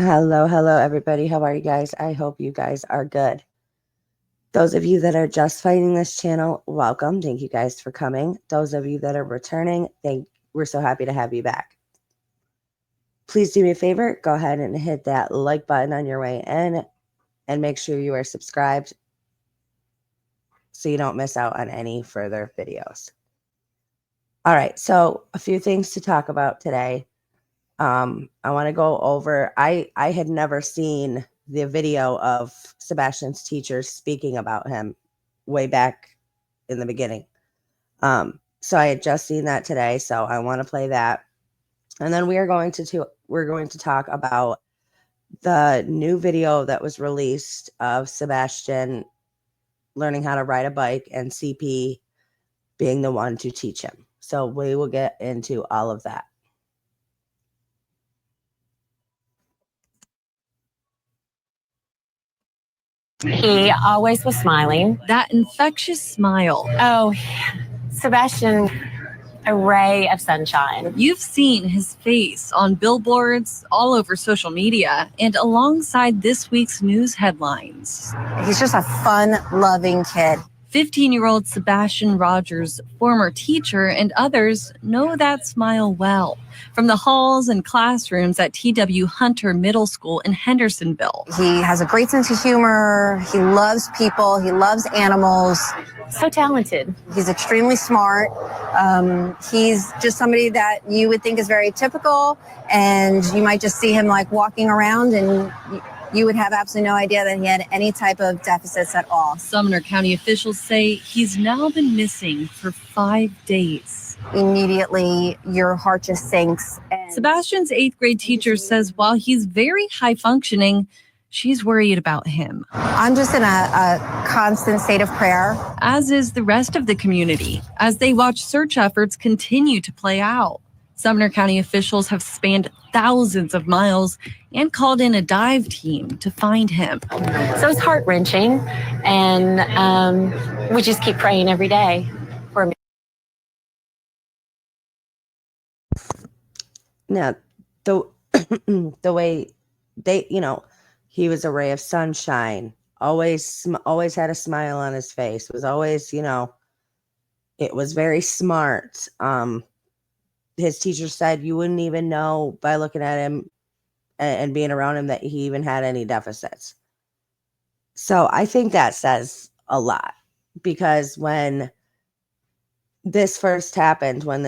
Hello, everybody. How are you guys? I hope you guys are good. Those of you that are just finding this channel, welcome. Thank you guys for coming. Those of you that are returning, we're so happy to have you back. Please do me a favor, go ahead and hit that like button on your way in and make sure you are subscribed so you don't miss out on any further videos. All right, so a few things to talk about today. I want to go over, I had never seen the video of Sebastian's teachers speaking about him way back in the beginning. So I had just seen that today, so I want to play that. And then we're going to talk about the new video that was released of Sebastian learning how to ride a bike and CP being the one to teach him. So we will get into all of that. He always was smiling. That infectious smile. Oh, Sebastian, a ray of sunshine. You've seen his face on billboards, all over social media, and alongside this week's news headlines. He's just a fun-loving kid. 15-year-old Sebastian Rogers, former teacher, and others know that smile well. From the halls and classrooms at T.W. Hunter Middle School in Hendersonville. He has a great sense of humor. He loves people. He loves animals. So talented. He's extremely smart. He's just somebody that you would think is very typical, and you might just see him like walking around and you would have absolutely no idea that he had any type of deficits at all. Sumner County officials say he's now been missing for 5 days. Immediately, your heart just sinks. Sebastian's 8th grade teacher says while he's very high functioning, she's worried about him. I'm just in a constant state of prayer. As is the rest of the community, as they watch search efforts continue to play out. Sumner County officials have spanned thousands of miles and called in a dive team to find him. So it's heart-wrenching, and we just keep praying every day for him. Now, the way they, he was a ray of sunshine, always had a smile on his face, was always, it was very smart. His teacher said you wouldn't even know by looking at him and being around him that he even had any deficits. So I think that says a lot, because when this first happened, when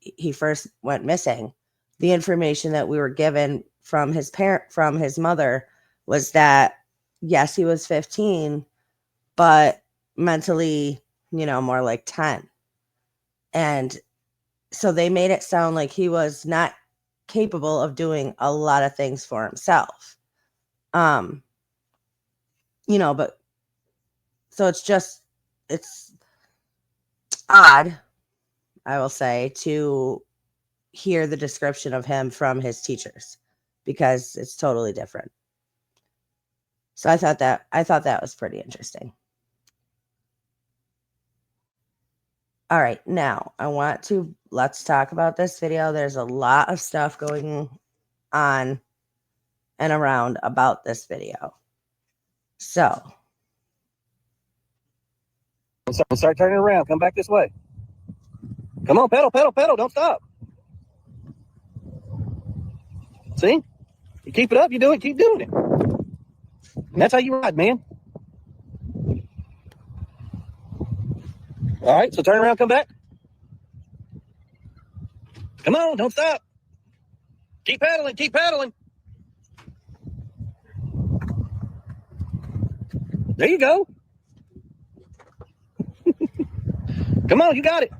he first went missing, the information that we were given from his mother was that, yes, he was 15, but mentally, more like 10. And so they made it sound like he was not capable of doing a lot of things for himself. But so it's odd, I will say, to hear the description of him from his teachers, because it's totally different. So I thought that was pretty interesting. All right, now let's talk about this video. There's a lot of stuff going on and around about this video. So start turning around. Come back this way. Come on, pedal. Don't stop. See? You keep it up, you do it, keep doing it. And that's how you ride, man. All right, so turn around, come back. Come on, don't stop. Keep pedaling. There you go. Come on, you got it.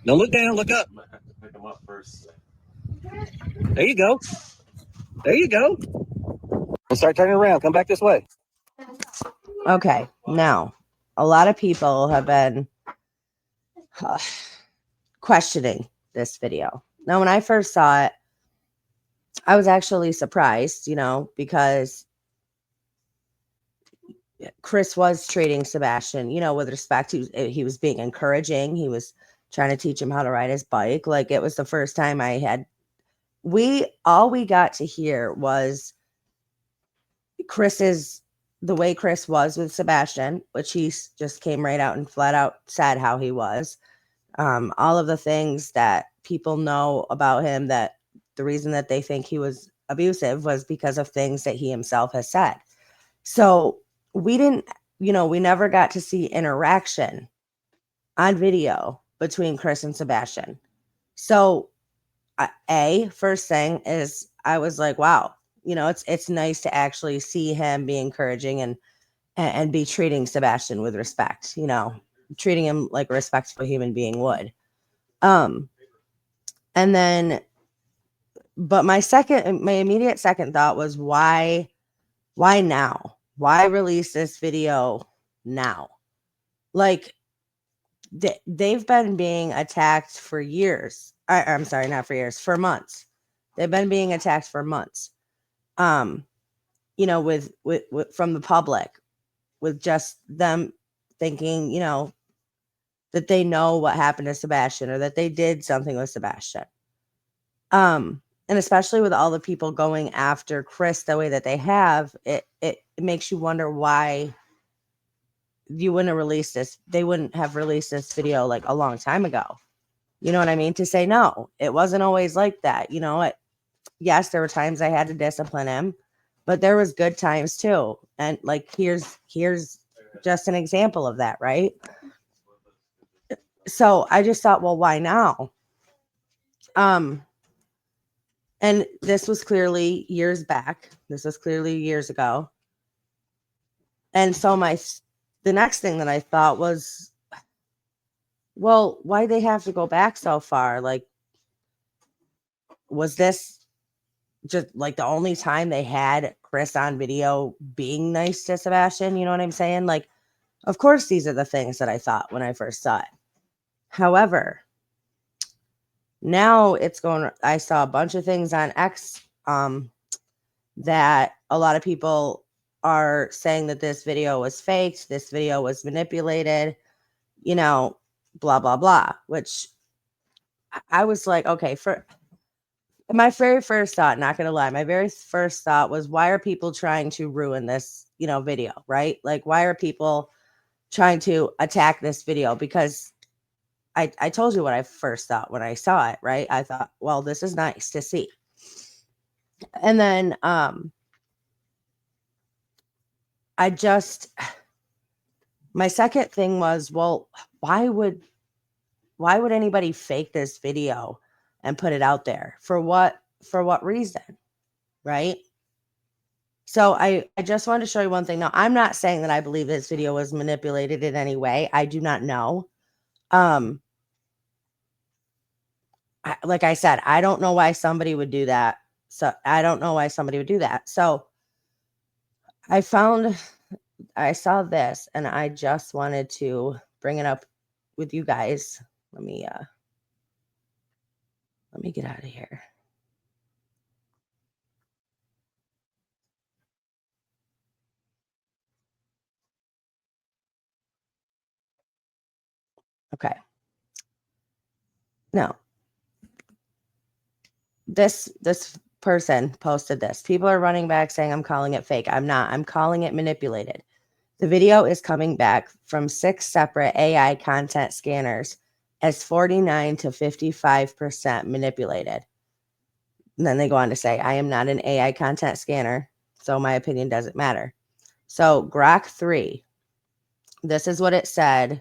Don't look down, look up. Pick them up first. There you go. Start turning around. Come back this way. okay, now a lot of people have been questioning this video. Now, when I first saw it, I was actually surprised, because Chris was treating Sebastian, with respect. He was being encouraging. He was trying to teach him how to ride his bike. Like, it was the first time all we got to hear was the way Chris was with Sebastian, which he just came right out and flat out said how he was. All of the things that people know about him, that the reason that they think he was abusive was because of things that he himself has said. So we never got to see interaction on video between Chris and Sebastian. So first thing is, I was like, wow, it's nice to actually see him be encouraging and be treating Sebastian with respect, treating him like a respectful human being would. And then, but my immediate second thought was, why now? Why release this video now? Like, they've been being attacked for years. I'm sorry, not for years, for months. They've been being attacked for months. With from the public, with just them thinking, that they know what happened to Sebastian, or that they did something with Sebastian. And especially with all the people going after Chris the way that they have, it makes you wonder why they wouldn't have released this video like a long time ago. You know what I mean? To say, no, it wasn't always like that. Yes, there were times I had to discipline him, but there was good times too. And like, here's just an example of that, right? So I just thought, well, why now? And this was clearly years back. This was clearly years ago. And so the next thing that I thought was, well, why they have to go back so far? Like, was this just like the only time they had Chris on video being nice to Sebastian? You know what I'm saying? Like, of course, these are the things that I thought when I first saw it. However, now I saw a bunch of things on X that a lot of people are saying that this video was faked, this video was manipulated, blah, blah, blah, which I was like, okay, for my very first thought, not going to lie, my very first thought was, why are people trying to ruin this, video, right? Like, why are people trying to attack this video? Because I told you what I first thought when I saw it, right? I thought, well, this is nice to see. And then my second thing was, well, why would anybody fake this video and put it out there? For what reason? Right? So I just wanted to show you one thing. Now, I'm not saying that I believe this video was manipulated in any way. I do not know. Like I said, I don't know why somebody would do that. So I don't know why somebody would do that. So I saw this, and I just wanted to bring it up with you guys. Let me get out of here. Okay. Now, this person posted this. People are running back saying I'm calling it fake. I'm not. I'm calling it manipulated. The video is coming back from 6 separate AI content scanners as 49 to 55% manipulated. And then they go on to say, I am not an AI content scanner, so my opinion doesn't matter. So Grok 3, this is what it said.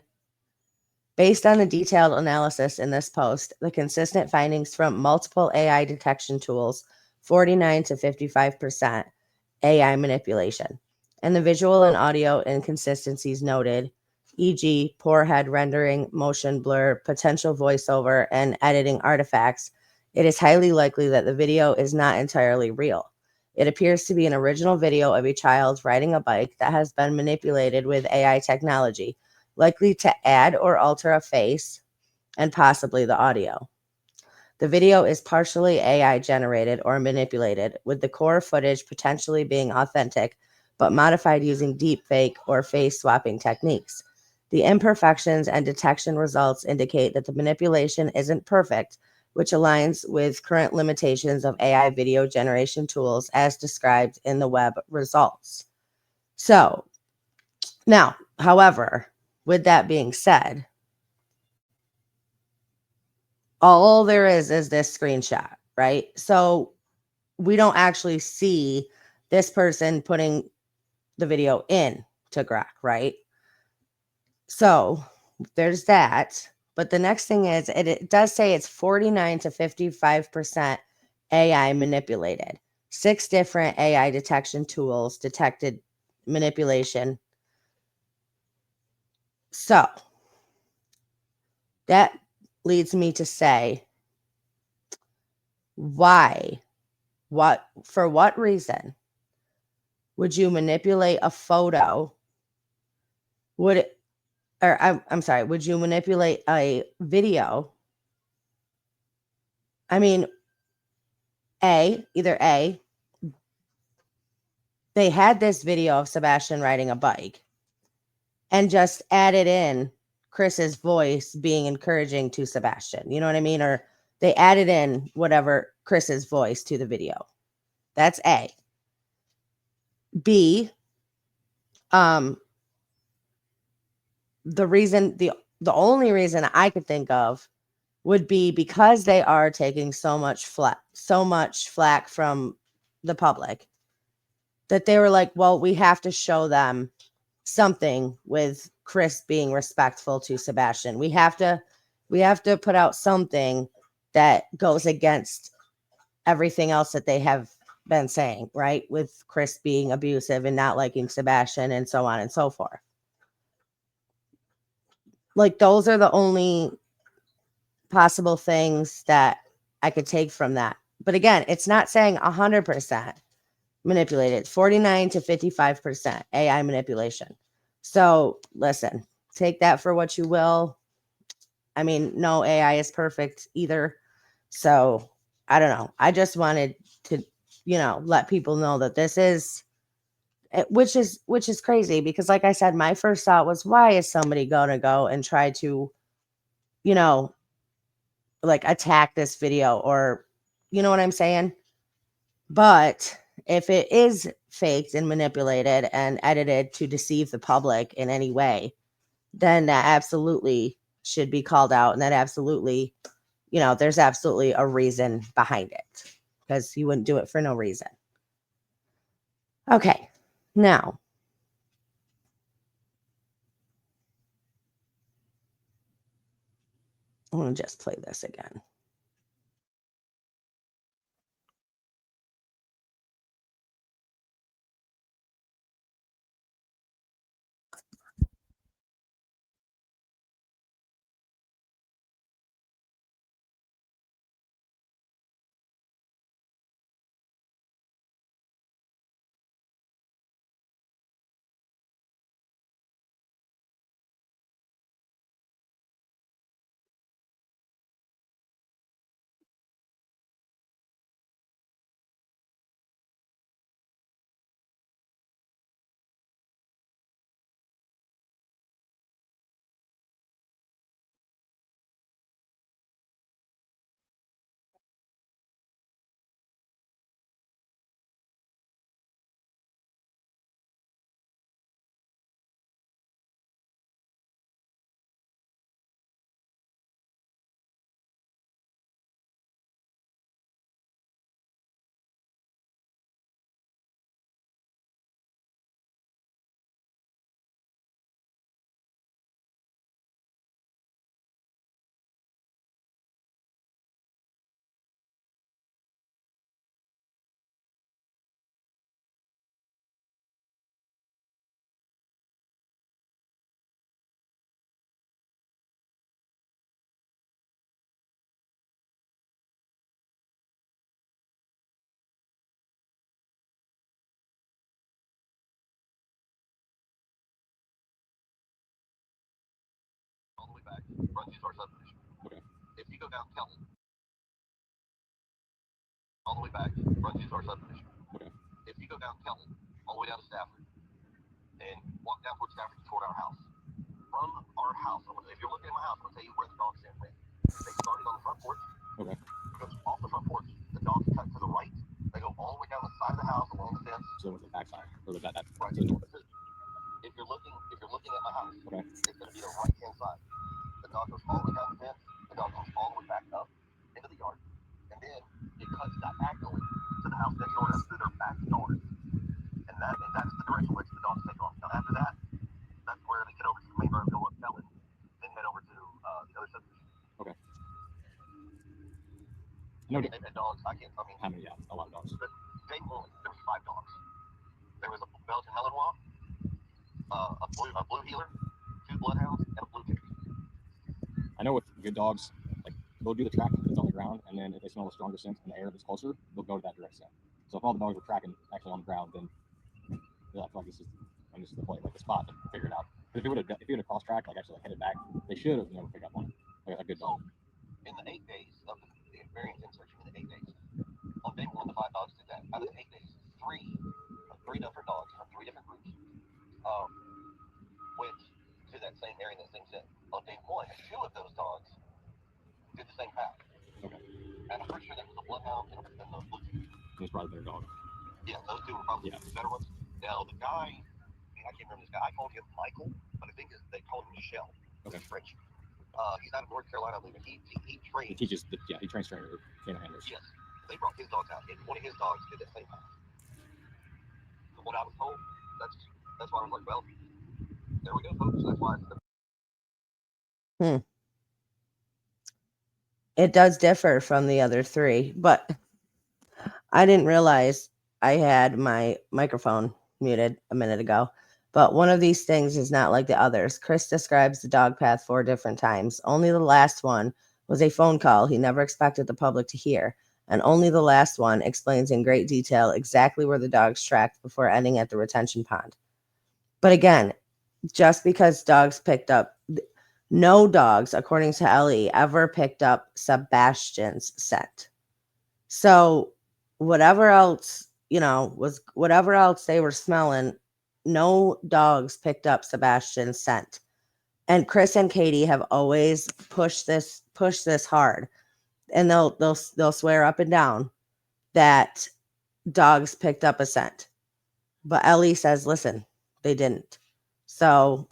Based on the detailed analysis in this post, the consistent findings from multiple AI detection tools, 49 to 55% AI manipulation, and the visual and audio inconsistencies noted, e.g., poor head rendering, motion blur, potential voiceover, and editing artifacts, it is highly likely that the video is not entirely real. It appears to be an original video of a child riding a bike that has been manipulated with AI technology, likely to add or alter a face and possibly the audio. The video is partially AI generated or manipulated, with the core footage potentially being authentic, but modified using deepfake or face swapping techniques. The imperfections and detection results indicate that the manipulation isn't perfect, which aligns with current limitations of AI video generation tools as described in the web results. So, now, however, with that being said, all there is this screenshot, right? So we don't actually see this person putting the video in to Grok, right? So there's that. But the next thing is it does say it's 49 to 55% AI manipulated. 6 different AI detection tools detected manipulation. So that leads me to say, why? For what reason would you manipulate a photo? Would you manipulate a video? I mean, either A, they had this video of Sebastian riding a bike and just added in Chris's voice being encouraging to Sebastian. You know what I mean? Or they added in whatever Chris's voice to the video. That's A. B, the only reason I could think of would be because they are taking so much flack from the public, that they were like, well, we have to show them something with Chris being respectful to Sebastian. We have to put out something that goes against everything else that they have been saying, right? With Chris being abusive and not liking Sebastian and so on and so forth. Like, those are the only possible things that I could take from that. But again, it's not saying 100% manipulated. 49 to 55% AI manipulation. So listen, take that for what you will. I mean, no AI is perfect either. So I don't know. I just wanted to, let people know that this is, which is crazy, because like I said, my first thought was, why is somebody going to go and try to, like, attack this video, or, you know what I'm saying? But if it is faked and manipulated and edited to deceive the public in any way, then that absolutely should be called out. And that absolutely, there's absolutely a reason behind it, because you wouldn't do it for no reason. Okay. Now, I'm going to just play this again. All the way back, run to our subdivision. Okay. If you go down Kelton, all the way back, run to our subdivision. Okay. If you go down Kelton, all the way down to Stafford, and walk down towards Stafford toward our house, from our house. If you're looking at my house, I'll tell you where the dog scent went. They started on the front porch. Okay. Because off the front porch, the dogs cut to the right. They go all the way down the side of the house along the fence. So with the back side, or that right. To the north. If you're looking at my house, okay, it's going to be the right hand side. The dog goes all the way down the fence. The dog goes all the way back up into the yard, and then it cuts diagonally to the house next door through their back yard. And that's the direction which the dogs take off. Now after that, that's where they get over to the main road, go up Ellen, then head over to the other subdivision. Okay. No, dogs. I mean, how many? Yeah, a lot of dogs. But day one, there was 5 dogs. There was a Belgian Malinois, a blue heeler, 2 bloodhounds, and a blue tick. I know with good dogs, like they'll do the track that's on the ground, and then if they smell the stronger scent in the air that's closer, they'll go to that direct scent. So if all the dogs were tracking actually on the ground, then I feel like this is the point, like the spot to figure it out. But if it would have cross tracked, like actually headed back, they should have been able to pick up on it. A good dog. In the 8 days of the experience in searching, in the 8 days, on day 1, the 5 dogs did that. Out of the 8 days, 3 different dogs from 3 different groups went to that same area, that same set. On day 1, 2 of those dogs did the same path. Okay. And I'm pretty sure that was a bloodhound and the blue tick. It was probably a better dog. Yeah, those 2 were probably better ones. Now the guy, I can't remember this guy. I called him Michael, but I think they called him Michelle. Okay. He's French. He's out of North Carolina, I believe. He trains. He teaches. He trains trainer handlers. Yes. They brought his dogs out, and one of his dogs did the same path. From what I was told, that's why I was like, well, there we go, folks. That's why. It does differ from the other 3, but I didn't realize I had my microphone muted a minute ago. But one of these things is not like the others. Chris describes the dog path 4 different times. Only the last one was a phone call he never expected the public to hear. And only the last one explains in great detail exactly where the dogs tracked before ending at the retention pond. But again, just because dogs picked up, no dogs, according to Ellie, ever picked up Sebastian's scent. So whatever else, whatever else they were smelling, no dogs picked up Sebastian's scent. And Chris and Katie have always pushed this hard, and they'll swear up and down that dogs picked up a scent. But Ellie says, listen, they didn't. So,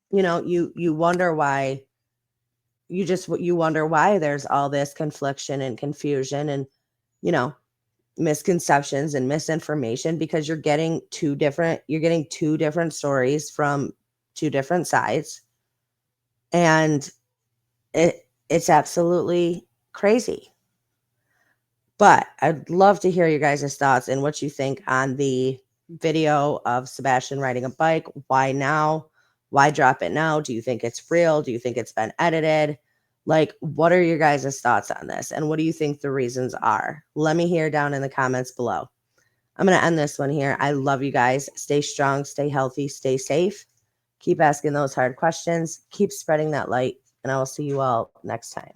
you wonder why. You wonder why there's all this confliction and confusion and, misconceptions and misinformation, because you're getting two different stories from 2 different sides. And it's absolutely crazy. But I'd love to hear your guys' thoughts and what you think on the video of Sebastian riding a bike. Why now? Why drop it now? Do you think it's real? Do you think it's been edited? Like, what are your guys' thoughts on this? And what do you think the reasons are? Let me hear down in the comments below. I'm going to end this one here. I love you guys. Stay strong, stay healthy, stay safe. Keep asking those hard questions. Keep spreading that light. And I will see you all next time.